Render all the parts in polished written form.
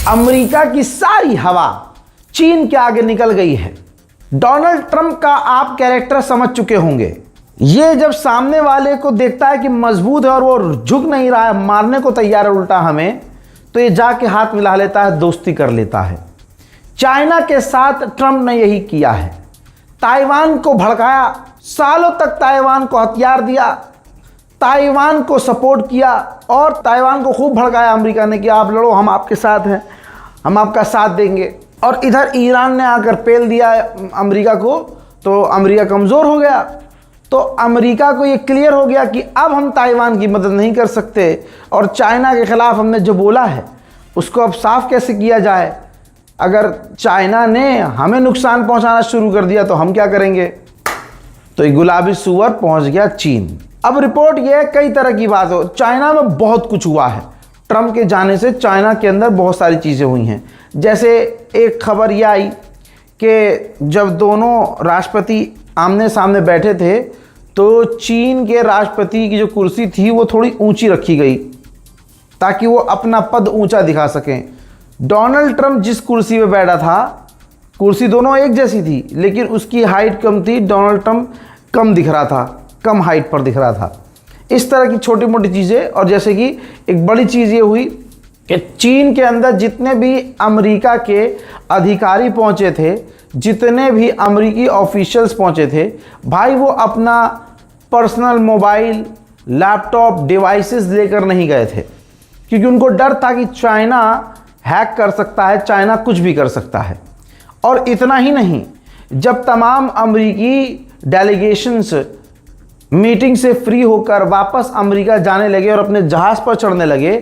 America की सारी हवा चीन के आगे निकल गई है। डोनाल्ड ट्रंप का आप कैरेक्टर समझ चुके होंगे। ये जब सामने वाले को देखता है कि मजबूत है और वो झुक नहीं रहा है, मारने को तैयार है उल्टा हमें, तो ये जाके हाथ मिला लेता है, दोस्ती कर लेता है। चाइना के साथ ट्रंप ने यही किया है। ताइवान को भड़काया, सालों तक ताइवान को हथियार दिया, ताइवान को सपोर्ट किया और ताइवान को खूब भड़काया अमेरिका ने कि आप लड़ो, हम आपके साथ हैं, हम आपका साथ देंगे। और इधर ईरान ने आकर पेल दिया अमेरिका को, तो अमेरिका कमज़ोर हो गया। तो अमेरिका को ये क्लियर हो गया कि अब हम ताइवान की मदद नहीं कर सकते और चाइना के ख़िलाफ़ हमने जो बोला है उसको अब साफ कैसे किया जाए। अगर चाइना ने हमें नुकसान पहुंचाना शुरू कर दिया तो हम क्या करेंगे। तो ये गुलाबी सूअर पहुंच गया चीन। अब रिपोर्ट ये है, कई तरह की बात हो, चाइना में बहुत कुछ हुआ है। ट्रंप के जाने से चाइना के अंदर बहुत सारी चीज़ें हुई हैं। जैसे एक खबर ये आई कि जब दोनों राष्ट्रपति आमने सामने बैठे थे तो चीन के राष्ट्रपति की जो कुर्सी थी वो थोड़ी ऊंची रखी गई ताकि वो अपना पद ऊंचा दिखा सकें। डोनाल्ड ट्रंप जिस कुर्सी पे बैठा था, कुर्सी दोनों एक जैसी थी लेकिन उसकी हाइट कम थी, डोनाल्ड ट्रंप कम दिख रहा था, कम हाइट पर दिख रहा था। इस तरह की छोटी मोटी चीज़ें। और जैसे कि एक बड़ी चीज़ ये हुई कि चीन के अंदर जितने भी अमेरिका के अधिकारी पहुंचे थे, जितने भी अमेरिकी ऑफिशियल्स पहुंचे थे, भाई वो अपना पर्सनल मोबाइल, लैपटॉप, डिवाइसेस लेकर नहीं गए थे क्योंकि उनको डर था कि चाइना हैक कर सकता है, चाइना कुछ भी कर सकता है। और इतना ही नहीं, जब तमाम अमेरिकी डेलीगेशंस मीटिंग से फ्री होकर वापस अमेरिका जाने लगे और अपने जहाज़ पर चढ़ने लगे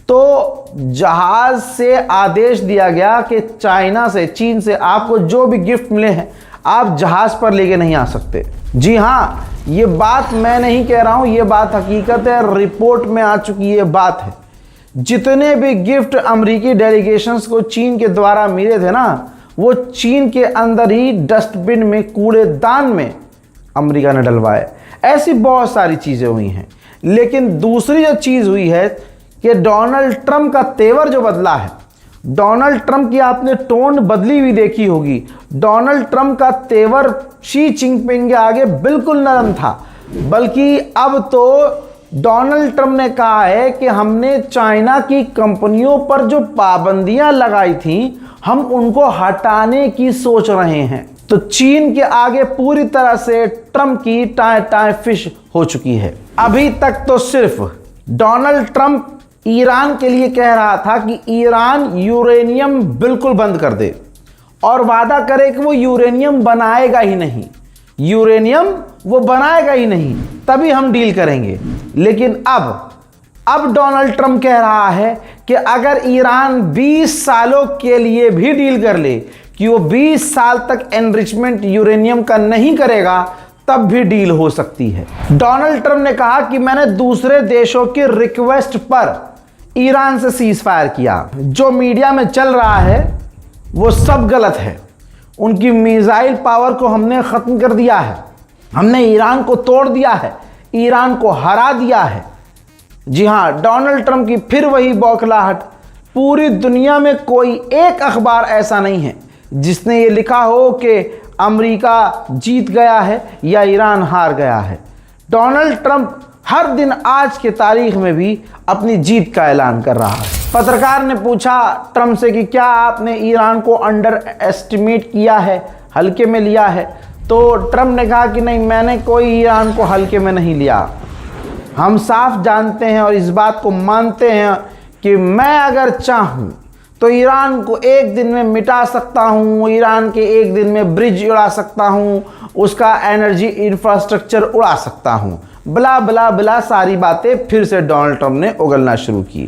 तो जहाज़ से आदेश दिया गया कि चाइना से, चीन से आपको जो भी गिफ्ट मिले हैं आप जहाज़ पर लेके नहीं आ सकते। जी हाँ, ये बात मैं नहीं कह रहा हूँ, ये बात हकीकत है, रिपोर्ट में आ चुकी ये बात है। जितने भी गिफ्ट अमेरिकी डेलीगेशंस को चीन के द्वारा मिले थे ना, वो चीन के अंदर ही डस्टबिन में, कूड़ेदान में अमेरिका ने डलवाए। ऐसी बहुत सारी चीज़ें हुई हैं। लेकिन दूसरी जो चीज़ हुई है कि डोनाल्ड ट्रंप का तेवर जो बदला है, डोनाल्ड ट्रंप की आपने टोन बदली हुई देखी होगी। डोनाल्ड ट्रंप का तेवर शी जिनपिंग के आगे बिल्कुल नरम था, बल्कि अब तो डोनाल्ड ट्रंप ने कहा है कि हमने चाइना की कंपनियों पर जो पाबंदियां लगाई थी हम उनको हटाने की सोच रहे हैं। तो चीन के आगे पूरी तरह से ट्रंप की टाए टाए फिश हो चुकी है। अभी तक तो सिर्फ डोनाल्ड ट्रंप ईरान के लिए कह रहा था कि ईरान यूरेनियम बिल्कुल बंद कर दे और वादा करे कि वो यूरेनियम बनाएगा ही नहीं, यूरेनियम वो बनाएगा ही नहीं, तभी हम डील करेंगे। लेकिन अब डोनाल्ड ट्रंप कह रहा है कि अगर ईरान 20 सालों के लिए भी डील कर ले कि वो 20 साल तक एनरिचमेंट यूरेनियम का नहीं करेगा, तब भी डील हो सकती है। डोनाल्ड ट्रंप ने कहा कि मैंने दूसरे देशों की रिक्वेस्ट पर ईरान से सीज फायर किया। जो मीडिया में चल रहा है वो सब गलत है। उनकी मिसाइल पावर को हमने ख़त्म कर दिया है, हमने ईरान को तोड़ दिया है, ईरान को हरा दिया है। जी हाँ, डोनाल्ड ट्रंप की फिर वही बौखलाहट। पूरी दुनिया में कोई एक अखबार ऐसा नहीं है जिसने ये लिखा हो कि अमेरिका जीत गया है या ईरान हार गया है। डोनाल्ड ट्रंप हर दिन आज के तारीख में भी अपनी जीत का ऐलान कर रहा है। पत्रकार ने पूछा ट्रंप से कि क्या आपने ईरान को अंडर एस्टिमेट किया है, हल्के में लिया है। तो ट्रंप ने कहा कि नहीं, मैंने कोई ईरान को हल्के में नहीं लिया। हम साफ जानते हैं और इस बात को मानते हैं कि मैं अगर चाहूँ तो ईरान को एक दिन में मिटा सकता हूँ, ईरान के एक दिन में ब्रिज उड़ा सकता हूँ, उसका एनर्जी इंफ्रास्ट्रक्चर उड़ा सकता हूँ। बला बला बला सारी बातें फिर से डोनाल्ड ट्रंप ने उगलना शुरू की।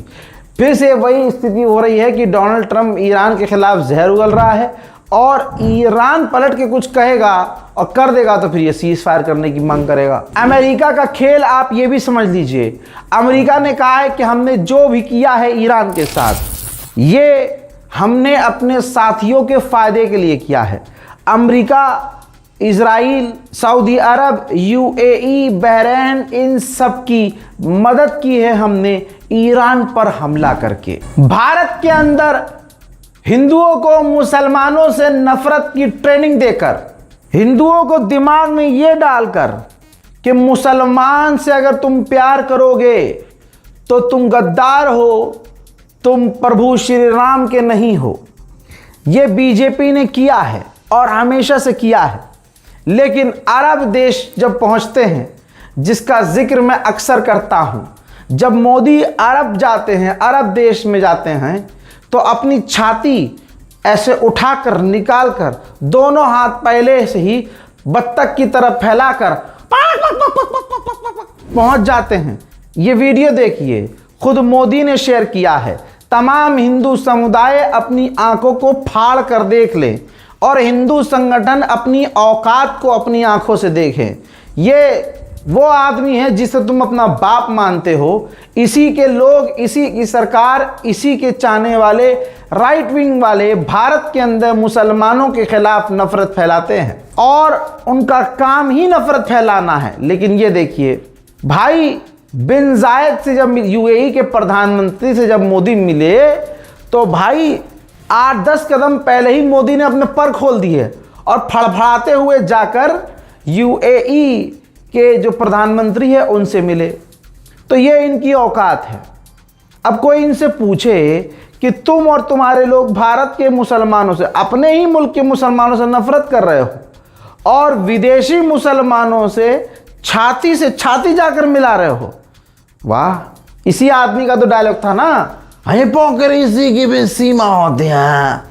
फिर से वही स्थिति हो रही है कि डोनाल्ड ट्रंप ईरान के खिलाफ जहर उगल रहा है और ईरान पलट के कुछ कहेगा और कर देगा तो फिर ये सीज फायर करने की मांग करेगा। अमेरिका का खेल आप ये भी समझ लीजिए। अमेरिका ने कहा है कि हमने जो भी किया है ईरान के साथ, ये हमने अपने साथियों के फायदे के लिए किया है। अमेरिका, इजराइल, सऊदी अरब, यूएई, बहरीन, इन सब की मदद की है हमने ईरान पर हमला करके। भारत के अंदर हिंदुओं को मुसलमानों से नफरत की ट्रेनिंग देकर, हिंदुओं को दिमाग में यह डालकर कि मुसलमान से अगर तुम प्यार करोगे तो तुम गद्दार हो, तुम प्रभु श्री राम के नहीं हो। यह बीजेपी ने किया है और हमेशा से किया है। लेकिन अरब देश जब पहुंचते हैं, जिसका जिक्र मैं अक्सर करता हूं, जब मोदी अरब जाते हैं, अरब देश में जाते हैं, तो अपनी छाती ऐसे उठाकर निकालकर दोनों हाथ पहले से ही बत्तख की तरफ फैलाकर पहुंच जाते हैं। ये वीडियो देखिए, खुद मोदी ने शेयर किया है। तमाम हिंदू समुदाय अपनी आंखों को फाड़ कर देख लें और हिंदू संगठन अपनी औकात को अपनी आंखों से देखें। ये वो आदमी है जिसे तुम अपना बाप मानते हो, इसी के लोग, इसी की सरकार, इसी के चाहने वाले राइट विंग वाले भारत के अंदर मुसलमानों के खिलाफ नफरत फैलाते हैं और उनका काम ही नफरत फैलाना है। लेकिन ये देखिए भाई, बिन जायद से जब यूएई के प्रधानमंत्री से जब मोदी मिले तो भाई 8-10 कदम पहले ही मोदी ने अपने पर खोल दिए और फड़फड़ाते हुए जाकर यूएई के जो प्रधानमंत्री है उनसे मिले। तो ये इनकी औकात है। अब कोई इनसे पूछे कि तुम और तुम्हारे लोग भारत के मुसलमानों से, अपने ही मुल्क के मुसलमानों से नफरत कर रहे हो और विदेशी मुसलमानों से छाती जाकर मिला रहे हो। वाह, इसी आदमी का तो डायलॉग था ना, हिपोक्रेसी की भी सीमा होती है।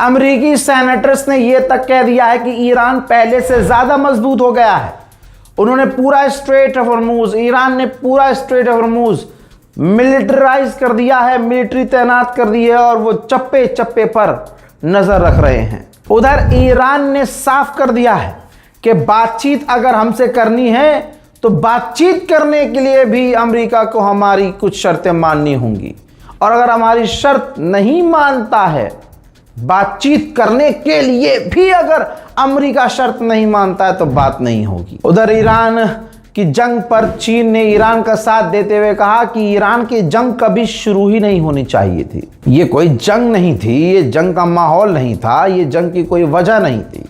अमेरिकी सेनेटर्स ने यह तक कह दिया है कि ईरान पहले से ज्यादा मजबूत हो गया है। उन्होंने पूरा स्ट्रेट ऑफ हॉर्मुज, ईरान ने पूरा स्ट्रेट ऑफ हॉर्मुज मिलिटराइज कर दिया है, मिलिट्री तैनात कर दी है और वो चप्पे चप्पे पर नजर रख रहे हैं। उधर ईरान ने साफ कर दिया है कि बातचीत अगर हमसे करनी है तो बातचीत करने के लिए भी अमेरिका को हमारी कुछ शर्तें माननी होंगी, और अगर हमारी शर्त नहीं मानता है, बातचीत करने के लिए भी अगर अमेरिका शर्त नहीं मानता है तो बात नहीं होगी। उधर ईरान की जंग पर चीन ने ईरान का साथ देते हुए कहा कि ईरान की जंग कभी शुरू ही नहीं होनी चाहिए थी। ये कोई जंग नहीं थी, ये जंग का माहौल नहीं था, ये जंग की कोई वजह नहीं थी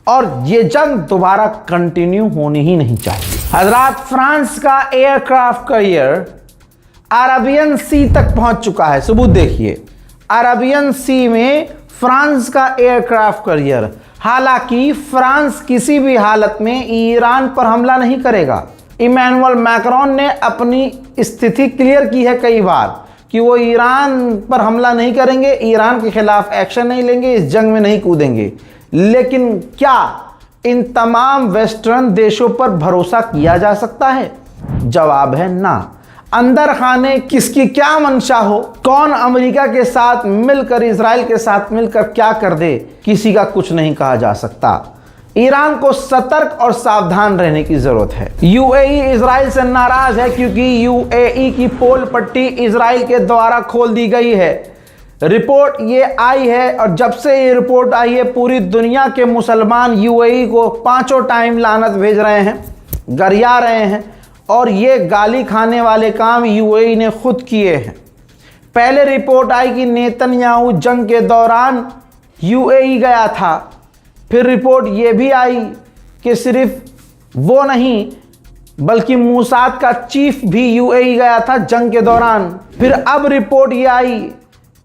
और ये जंग दोबारा कंटिन्यू होनी ही नहीं चाहिए। हजरात, फ्रांस का एयरक्राफ्ट कैरियर अरेबियन सी तक पहुंच चुका है। सबूत देखिए, अरेबियन सी में फ्रांस का एयरक्राफ्ट कैरियर। हालांकि फ्रांस किसी भी हालत में ईरान पर हमला नहीं करेगा। इमैनुअल मैक्रोन ने अपनी स्थिति क्लियर की है कई बार कि वो ईरान पर हमला नहीं करेंगे, ईरान के खिलाफ एक्शन नहीं लेंगे, इस जंग में नहीं कूदेंगे। लेकिन क्या इन तमाम वेस्टर्न देशों पर भरोसा किया जा सकता है? जवाब है ना। अंदर खाने किसकी क्या मंशा हो, कौन अमेरिका के साथ मिलकर, इजराइल के साथ मिलकर क्या कर दे, किसी का कुछ नहीं कहा जा सकता। ईरान को सतर्क और सावधान रहने की जरूरत है। यूएई इजराइल से नाराज है क्योंकि यूएई की पोल पट्टी इजराइल के द्वारा खोल दी गई है। रिपोर्ट ये आई है और जब से ये रिपोर्ट आई है पूरी दुनिया के मुसलमान यूएई को 5 टाइम लानत भेज रहे हैं, गरिया रहे हैं और ये गाली खाने वाले काम यूएई ने खुद किए हैं। पहले रिपोर्ट आई कि नेतन्याहू जंग के दौरान यूएई गया था, फिर रिपोर्ट ये भी आई कि सिर्फ वो नहीं बल्कि मूसाद का चीफ भी यूएई गया था जंग के दौरान। फिर अब रिपोर्ट ये आई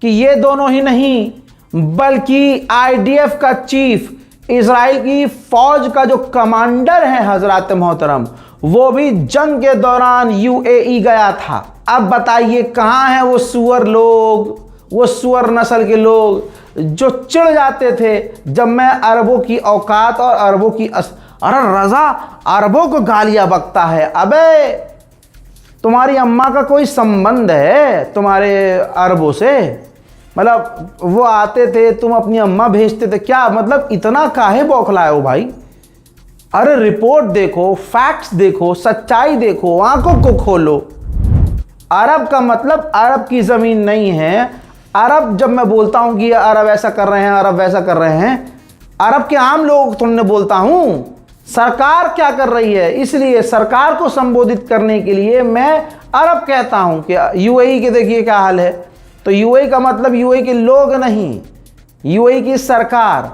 कि ये दोनों ही नहीं बल्कि आईडीएफ का चीफ, इजराइल की फौज का जो कमांडर है हजरत मोहतरम, वो भी जंग के दौरान यूएई गया था। अब बताइए कहाँ हैं वो सुअर लोग, वो सुअर नस्ल के लोग जो चिढ़ जाते थे जब मैं अरबों की औकात और अरबों की अरे रजा अरबों को गालियां बकता है। अबे तुम्हारी अम्मा का कोई संबंध है तुम्हारे अरबों से? मतलब वो आते थे, तुम अपनी अम्मा भेजते थे क्या? मतलब इतना काहे बौखलाए हो भाई? अरे रिपोर्ट देखो, फैक्ट्स देखो, सच्चाई देखो, आंखों को खोलो। अरब का मतलब अरब की ज़मीन नहीं है। अरब जब मैं बोलता हूं कि अरब ऐसा कर रहे हैं, अरब वैसा कर रहे हैं, अरब के आम लोग तुमने बोलता हूं, सरकार क्या कर रही है, इसलिए सरकार को संबोधित करने के लिए मैं अरब कहता हूं कि यूएई के देखिए क्या हाल है। तो यूएई का मतलब यूएई के लोग नहीं, यूएई की सरकार।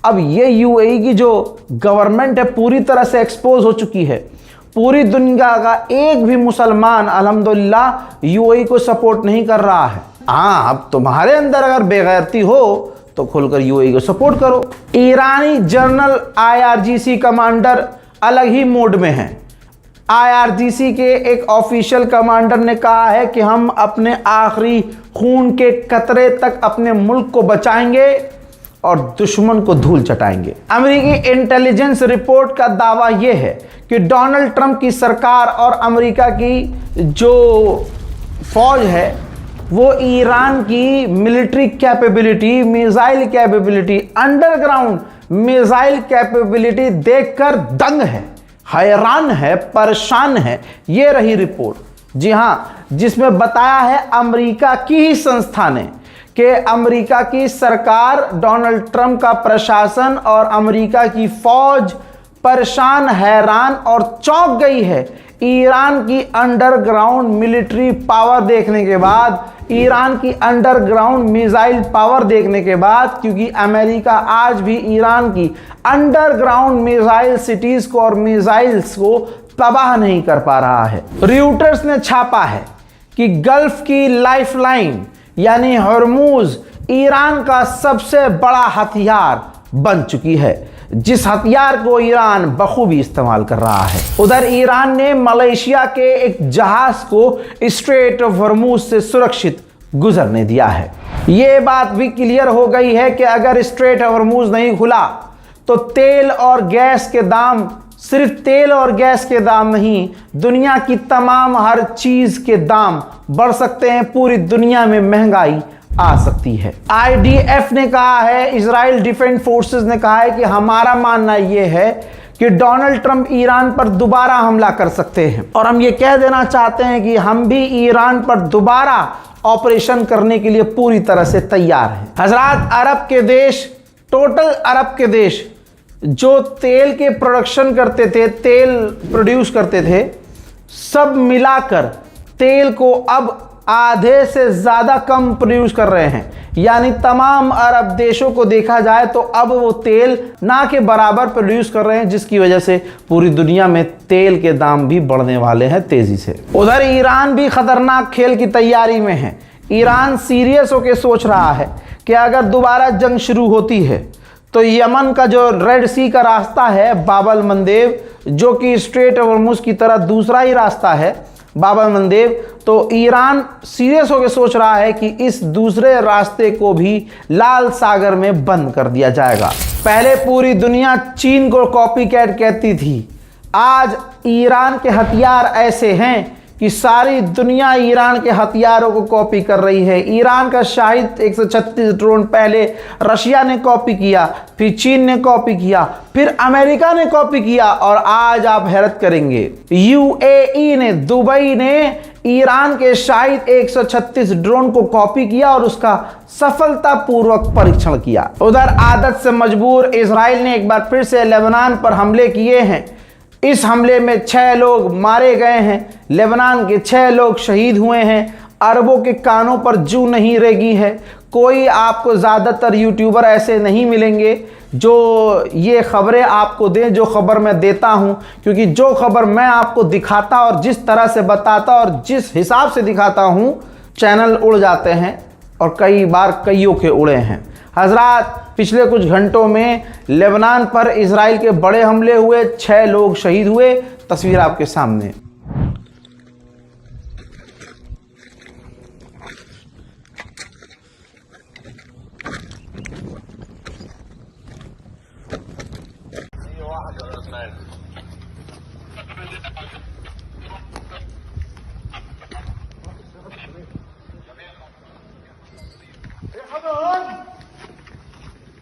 अब ये यूएई की जो गवर्नमेंट है पूरी तरह से एक्सपोज हो चुकी है। पूरी दुनिया का एक भी मुसलमान अल्हम्दुलिल्लाह यूएई को सपोर्ट नहीं कर रहा है। हाँ, अब तुम्हारे अंदर अगर बेगैरती हो तो खुलकर यूएई को सपोर्ट करो। ईरानी जनरल आईआरजीसी कमांडर अलग ही मोड में हैं। आईआरजीसी के एक ऑफिशियल कमांडर ने कहा है कि हम अपने आखिरी खून के कतरे तक अपने मुल्क को बचाएंगे और दुश्मन को धूल चटाएंगे। अमेरिकी इंटेलिजेंस रिपोर्ट का दावा यह है कि डोनाल्ड ट्रंप की सरकार और अमेरिका की जो फौज है वो ईरान की military capability, missile capability, underground missile capability देखकर दंग है, हैरान है, परेशान है। ये रही रिपोर्ट, जी हाँ, जिसमें बताया है अमेरिका की ही संस्था ने कि अमेरिका की सरकार, डोनाल्ड ट्रंप का प्रशासन और अमेरिका की फौज परेशान, हैरान और चौंक गई है ईरान की अंडरग्राउंड मिलिट्री पावर देखने के बाद, ईरान की अंडरग्राउंड मिसाइल पावर देखने के बाद, क्योंकि अमेरिका आज भी ईरान की अंडरग्राउंड मिसाइल सिटीज को और मिसाइल्स को तबाह नहीं कर पा रहा है। रॉयटर्स ने छापा है कि गल्फ की लाइफलाइन यानी हॉर्मूज ईरान का सबसे बड़ा हथियार बन चुकी है, जिस हथियार को ईरान बखूबी इस्तेमाल कर रहा है। उधर ईरान ने मलेशिया के एक जहाज को स्ट्रेट ऑफ हॉर्मूज से सुरक्षित गुजरने दिया है। यह बात भी क्लियर हो गई है कि अगर स्ट्रेट ऑफ हॉर्मूज नहीं खुला तो तेल और गैस के दाम, सिर्फ तेल और गैस के दाम नहीं, दुनिया की तमाम हर चीज के दाम बढ़ सकते हैं। पूरी दुनिया में महंगाई आ सकती है। आईडीएफ ने कहा है, इजराइल डिफेंस फोर्सेस ने कहा है कि हमारा मानना यह है कि डोनाल्ड ट्रंप ईरान पर दोबारा हमला कर सकते हैं और हम ये कह देना चाहते हैं कि हम भी ईरान पर दोबारा ऑपरेशन करने के लिए पूरी तरह से तैयार हैं। हजरात, अरब के देश, टोटल अरब के देश जो तेल के प्रोडक्शन करते थे, तेल प्रोड्यूस करते थे, सब मिलाकर तेल को अब आधे से ज़्यादा कम प्रोड्यूस कर रहे हैं। यानी तमाम अरब देशों को देखा जाए तो अब वो तेल ना के बराबर प्रोड्यूस कर रहे हैं, जिसकी वजह से पूरी दुनिया में तेल के दाम भी बढ़ने वाले हैं तेज़ी से। उधर ईरान भी खतरनाक खेल की तैयारी में है। ईरान सीरियस होकर सोच रहा है कि अगर दोबारा जंग शुरू होती है तो यमन का जो रेड सी का रास्ता है, बाब-अल मंदेब, जो कि स्ट्रेट ऑफ हॉर्मुज की तरह दूसरा ही रास्ता है, बाब-अल मंदेब, तो ईरान सीरियस होकर सोच रहा है कि इस दूसरे रास्ते को भी लाल सागर में बंद कर दिया जाएगा। पहले पूरी दुनिया चीन को कॉपी कैट कहती थी, आज ईरान के हथियार ऐसे हैं कि सारी दुनिया ईरान के हथियारों को कॉपी कर रही है। ईरान का शाहिद 136 ड्रोन पहले रशिया ने कॉपी किया, फिर चीन ने कॉपी किया, फिर अमेरिका ने कॉपी किया और आज आप हैरत करेंगे यूएई ने, दुबई ने ईरान के शाहिद 136 ड्रोन को कॉपी किया और उसका सफलतापूर्वक परीक्षण किया। उधर आदत से मजबूर इजराइल ने एक बार फिर से लेबनान पर हमले किए हैं। इस हमले में 6 लोग मारे गए हैं, लेबनान के 6 लोग शहीद हुए हैं। अरबों के कानों पर जू नहीं रेगी है। कोई आपको ज़्यादातर यूट्यूबर ऐसे नहीं मिलेंगे जो ये खबरें आपको दें जो खबर मैं देता हूं, क्योंकि जो खबर मैं आपको दिखाता और जिस तरह से बताता और जिस हिसाब से दिखाता हूं, चैनल उड़ जाते हैं और कई बार कईयों के उड़े हैं। हजरात, पिछले कुछ घंटों में लेबनान पर इजराइल के बड़े हमले हुए, 6 लोग शहीद हुए। तस्वीर आपके सामने।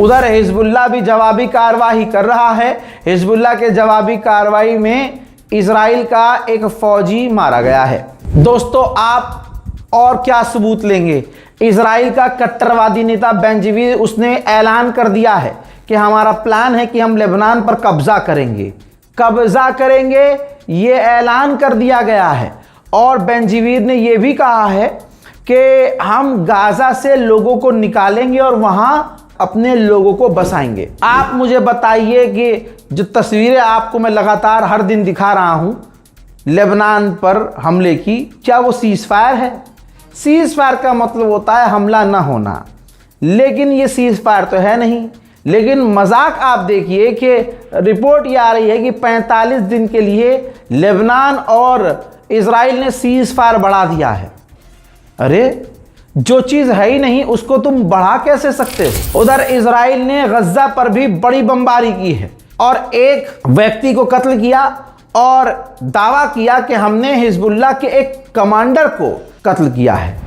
उधर हिजबुल्लाह भी जवाबी कार्रवाई कर रहा है। हिजबुल्लाह के जवाबी कार्रवाई में इजराइल का एक फौजी मारा गया है। दोस्तों, आप और क्या सबूत लेंगे? इजराइल का कट्टरवादी नेता बेंजीवीर उसने ऐलान कर दिया है कि हमारा प्लान है कि हम लेबनान पर कब्जा करेंगे, ये ऐलान कर दिया गया है। और बेंजीवीर ने यह भी कहा है कि हम गाजा से लोगों को निकालेंगे और वहां अपने लोगों को बसाएंगे। आप मुझे बताइए कि जो तस्वीरें आपको मैं लगातार हर दिन दिखा रहा हूं लेबनान पर हमले की, क्या वो सीज फायर है? सीज फायर का मतलब होता है हमला ना होना, लेकिन ये सीज फायर तो है नहीं। लेकिन मजाक आप देखिए कि रिपोर्ट ये आ रही है कि 45 दिन के लिए लेबनान और इजराइल ने सीज फायर बढ़ा दिया है। अरे, जो चीज़ है ही नहीं उसको तुम बढ़ा कैसे सकते हो? उधर इजराइल ने गज्जा पर भी बड़ी बमबारी की है और एक व्यक्ति को कत्ल किया और दावा किया कि हमने हिजबुल्लाह के एक कमांडर को कत्ल किया है।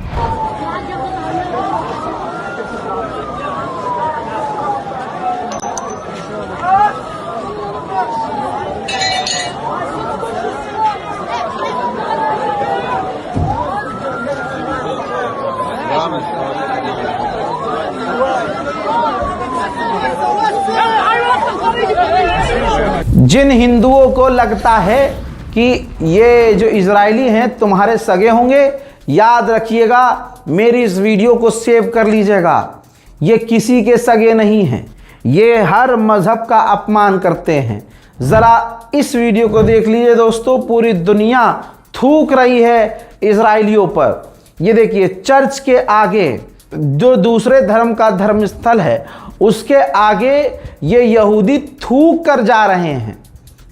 जिन हिंदुओं को लगता है कि ये जो इजरायली हैं तुम्हारे सगे होंगे, याद रखिएगा, मेरी इस वीडियो को सेव कर लीजिएगा। ये किसी के सगे नहीं हैं, ये हर मजहब का अपमान करते हैं। ज़रा इस वीडियो को देख लीजिए दोस्तों, पूरी दुनिया थूक रही है इजरायलियों पर। ये देखिए, चर्च के आगे जो दूसरे धर्म का धर्मस्थल है उसके आगे ये यहूदी थूक कर जा रहे हैं।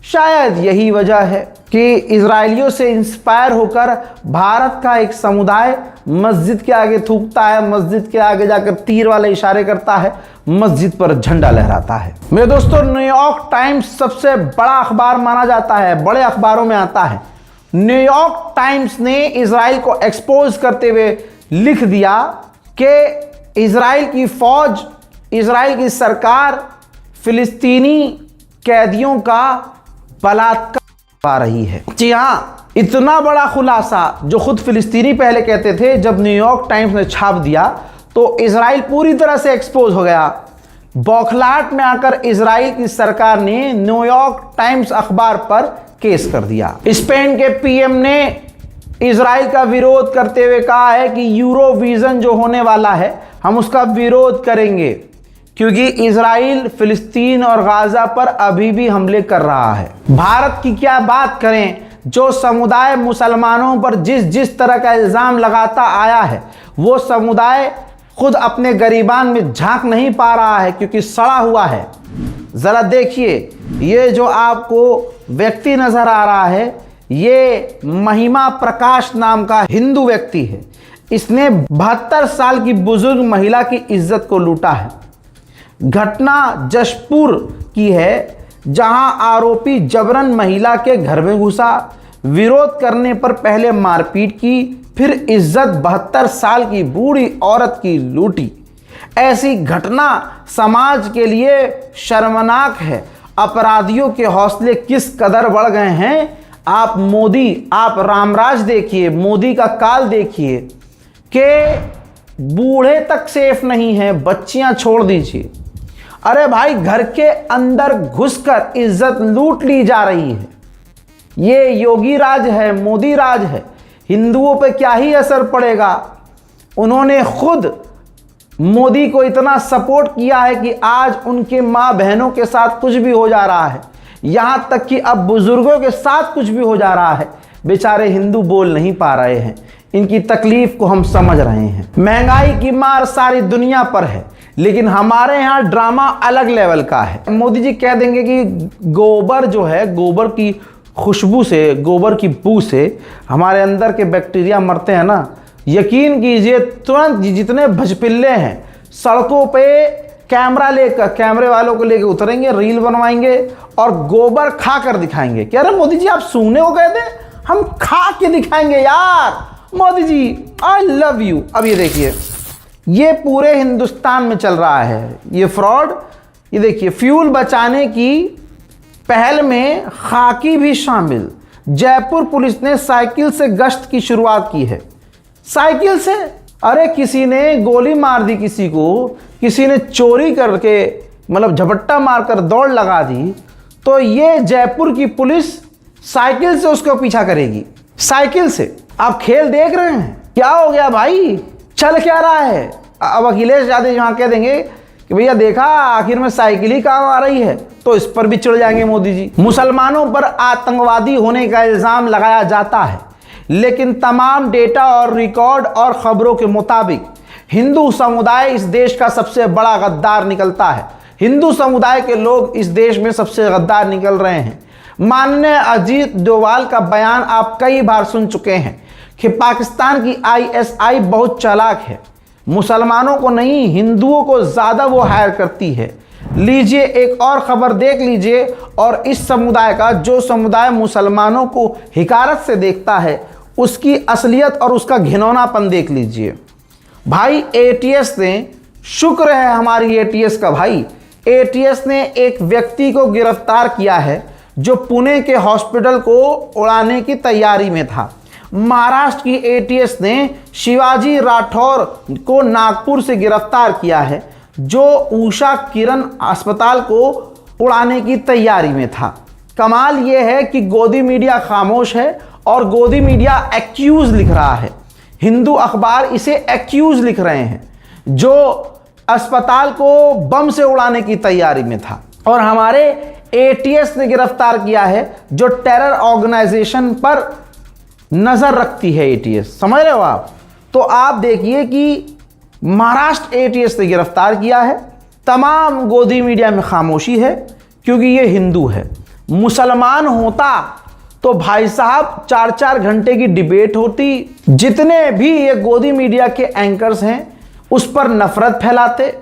शायद यही वजह है कि इजरायलियों से इंस्पायर होकर भारत का एक समुदाय मस्जिद के आगे थूकता है, मस्जिद के आगे जाकर तीर वाले इशारे करता है, मस्जिद पर झंडा लहराता है। मेरे दोस्तों, न्यूयॉर्क टाइम्स सबसे बड़ा अखबार माना जाता है, बड़े अखबारों में आता है। न्यूयॉर्क टाइम्स ने इजराइल को एक्सपोज करते हुए लिख दिया कि इजराइल की फौज, इजराइल की सरकार फिलिस्तीनी कैदियों का बलात्कार पा रही है। जी हाँ, इतना बड़ा खुलासा जो खुद फिलिस्तीनी पहले कहते थे, जब न्यूयॉर्क टाइम्स ने छाप दिया तो इजराइल पूरी तरह से एक्सपोज हो गया। बौखलाहट में आकर इजराइल की सरकार ने न्यूयॉर्क टाइम्स अखबार पर केस कर दिया। स्पेन के पीएम ने इजराइल का विरोध करते हुए कहा है कि यूरोविजन जो होने वाला है हम उसका विरोध करेंगे, क्योंकि इजराइल फिलिस्तीन और गाजा पर अभी भी हमले कर रहा है। भारत की क्या बात करें, जो समुदाय मुसलमानों पर जिस जिस तरह का इल्ज़ाम लगाता आया है, वो समुदाय खुद अपने गरीबान में झांक नहीं पा रहा है क्योंकि सड़ा हुआ है। ज़रा देखिए, ये जो आपको व्यक्ति नज़र आ रहा है, ये महिमा प्रकाश नाम का हिंदू व्यक्ति है। इसने 72 साल की बुजुर्ग महिला की इज्जत को लूटा है। घटना जशपुर की है, जहां आरोपी जबरन महिला के घर में घुसा, विरोध करने पर पहले मारपीट की, फिर इज्जत 72 साल की बूढ़ी औरत की लूटी। ऐसी घटना समाज के लिए शर्मनाक है। अपराधियों के हौसले किस कदर बढ़ गए हैं। आप मोदी, आप रामराज देखिए, मोदी का काल देखिए कि बूढ़े तक सेफ नहीं है, बच्चियां छोड़ दीजिए। अरे भाई, घर के अंदर घुसकर इज्जत लूट ली जा रही है। ये योगी राज है, मोदी राज है। हिंदुओं पे क्या ही असर पड़ेगा। उन्होंने खुद मोदी को इतना सपोर्ट किया है कि आज उनके माँ बहनों के साथ कुछ भी हो जा रहा है, यहाँ तक कि अब बुजुर्गों के साथ कुछ भी हो जा रहा है। बेचारे हिंदू बोल नहीं पा रहे हैं, इनकी तकलीफ को हम समझ रहे हैं। महंगाई की मार सारी दुनिया पर है, लेकिन हमारे यहाँ ड्रामा अलग लेवल का है। मोदी जी कह देंगे कि गोबर जो है, गोबर की खुशबू से, गोबर की बू से हमारे अंदर के बैक्टीरिया मरते हैं ना। यकीन कीजिए, तुरंत जितने भजपिल्ले हैं सड़कों पे कैमरा लेकर, कैमरे वालों को लेकर उतरेंगे, रील बनवाएंगे और गोबर खा कर दिखाएंगे। कह रहे मोदी जी आप सूंघने को कहते हैं, हम खा के दिखाएंगे यार। Modi ji I love you. अब ये देखिए, ये पूरे हिंदुस्तान में चल रहा है ये फ्रॉड। ये देखिए, फ्यूल बचाने की पहल में खाकी भी शामिल। जयपुर पुलिस ने साइकिल से गश्त की शुरुआत की है। साइकिल से? अरे किसी ने गोली मार दी किसी को, किसी ने चोरी करके मतलब झपट्टा मारकर दौड़ लगा दी, तो ये जयपुर की पुलिस साइकिल से उसको पीछा करेगी। साइकिल से? आप खेल देख रहे हैं? क्या हो गया भाई, चल क्या रहा है? अब अखिलेश यादव यहाँ कह देंगे कि भैया देखा आखिर में साइकिल ही काम आ रही है, तो इस पर भी चिढ़ जाएंगे मोदी जी। मुसलमानों पर आतंकवादी होने का इल्जाम लगाया जाता है, लेकिन तमाम डेटा और रिकॉर्ड और खबरों के मुताबिक हिंदू समुदाय इस देश का सबसे बड़ा गद्दार निकलता है। हिंदू समुदाय के लोग इस देश में सबसे गद्दार निकल रहे हैं। माननीय अजीत डोभाल का बयान आप कई बार सुन चुके हैं कि पाकिस्तान की आईएसआई बहुत चालाक है, मुसलमानों को नहीं हिंदुओं को ज़्यादा वो हायर करती है। लीजिए एक और खबर देख लीजिए, और इस समुदाय का, जो समुदाय मुसलमानों को हिकारत से देखता है, उसकी असलियत और उसका घिनौनापन देख लीजिए। भाई एटीएस ने, शुक्र है हमारी एटीएस का भाई, एटीएस ने एक व्यक्ति को गिरफ्तार किया है जो पुणे के हॉस्पिटल को उड़ाने की तैयारी में था। महाराष्ट्र की एटीएस ने शिवाजी राठौर को नागपुर से गिरफ्तार किया है, जो उषा किरण अस्पताल को उड़ाने की तैयारी में था। कमाल यह है कि गोदी मीडिया खामोश है और गोदी मीडिया एक्यूज लिख रहा है। हिंदू अखबार इसे एक्यूज लिख रहे हैं, जो अस्पताल को बम से उड़ाने की तैयारी में था। और हमारे एटीएस ने गिरफ्तार किया है, जो टेरर ऑर्गेनाइजेशन पर नजर रखती है एटीएस। समझ रहे हो आप? तो आप देखिए कि महाराष्ट्र एटीएस ने गिरफ्तार किया है। तमाम गोदी मीडिया में खामोशी है, क्योंकि ये हिंदू है। मुसलमान होता तो भाई साहब 4-4 घंटे की डिबेट होती। जितने भी ये गोदी मीडिया के एंकर्स हैं उस पर नफरत फैलाते,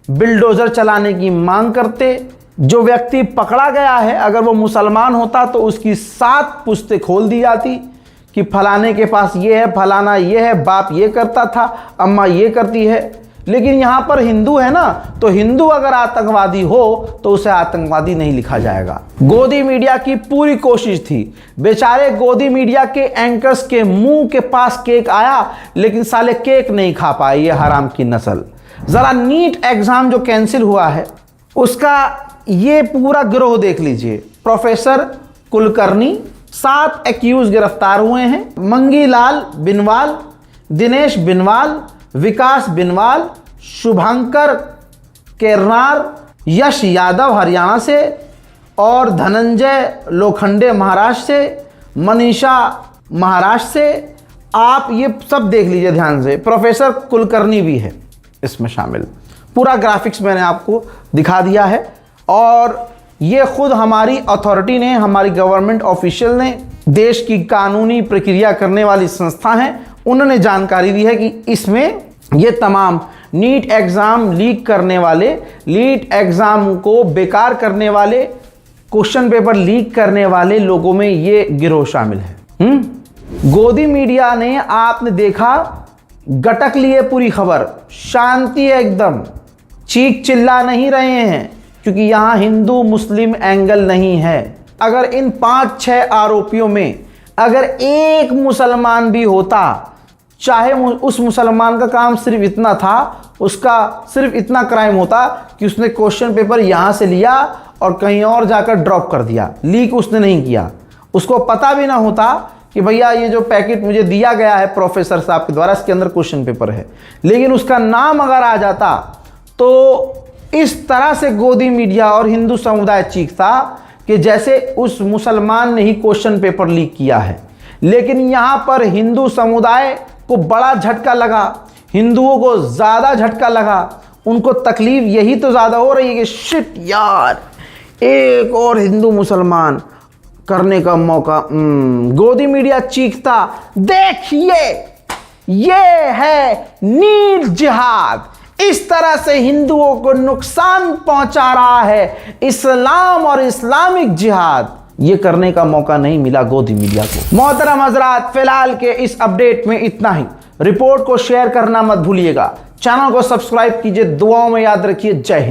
बिल्डोजर चलाने की मांग करते। जो व्यक्ति पकड़ा गया है, अगर वो मुसलमान होता तो उसकी 7 पुश्तें खोल दी जाती कि फलाने के पास ये है, फलाना ये है, बाप ये करता था, अम्मा ये करती है। लेकिन यहाँ पर हिंदू है ना, तो हिंदू अगर आतंकवादी हो तो उसे आतंकवादी नहीं लिखा जाएगा। गोदी मीडिया की पूरी कोशिश थी, बेचारे गोदी मीडिया के एंकर्स के मुंह के पास केक आया, लेकिन साले केक नहीं खा पाए ये हराम की नस्ल। जरा नीट एग्जाम जो कैंसिल हुआ है उसका ये पूरा गिरोह देख लीजिए। प्रोफेसर कुलकर्णी, 7 एक्यूज गिरफ्तार हुए हैं। मंगीलाल बिनवाल, दिनेश बिनवाल, विकास बिनवाल, शुभंकर केरनार, यश यादव हरियाणा से, और धनंजय लोखंडे महाराष्ट्र से, मनीषा महाराष्ट्र से। आप ये सब देख लीजिए ध्यान से। प्रोफेसर कुलकर्णी भी है इसमें शामिल। पूरा ग्राफिक्स मैंने आपको दिखा दिया है, और ये खुद हमारी अथॉरिटी ने, हमारी गवर्नमेंट ऑफिशियल ने, देश की कानूनी प्रक्रिया करने वाली संस्था है, उन्होंने जानकारी दी है कि इसमें ये तमाम नीट एग्ज़ाम लीक करने वाले, नीट एग्ज़ाम को बेकार करने वाले, क्वेश्चन पेपर लीक करने वाले लोगों में ये गिरोह शामिल है। गोदी मीडिया ने, आपने देखा, गटक लिए पूरी खबर, शांति है एकदम, चीख चिल्ला नहीं रहे हैं, क्योंकि यहाँ हिंदू मुस्लिम एंगल नहीं है। अगर इन 5-6 आरोपियों में अगर एक मुसलमान भी होता, चाहे उस मुसलमान का काम सिर्फ इतना था, उसका सिर्फ इतना क्राइम होता कि उसने क्वेश्चन पेपर यहाँ से लिया और कहीं और जाकर ड्रॉप कर दिया, लीक उसने नहीं किया, उसको पता भी ना होता कि भैया ये जो पैकेट मुझे दिया गया है प्रोफेसर साहब के द्वारा, इसके अंदर क्वेश्चन पेपर है, लेकिन उसका नाम अगर आ जाता तो इस तरह से गोदी मीडिया और हिंदू समुदाय चीखता कि जैसे उस मुसलमान ने ही क्वेश्चन पेपर लीक किया है। लेकिन यहाँ पर हिंदू समुदाय को बड़ा झटका लगा, हिंदुओं को ज़्यादा झटका लगा, उनको तकलीफ यही तो ज़्यादा हो रही है कि शिट यार, एक और हिंदू मुसलमान करने का मौका। गोदी मीडिया चीखता, देखिए ये है नीट जिहाद, इस तरह से हिंदुओं को नुकसान पहुंचा रहा है इस्लाम और इस्लामिक जिहाद। ये करने का मौका नहीं मिला गोदी मीडिया को। मोहतरम हजरात, फिलहाल के इस अपडेट में इतना ही। रिपोर्ट को शेयर करना मत भूलिएगा, चैनल को सब्सक्राइब कीजिए, दुआओं में याद रखिए। जय हिंद।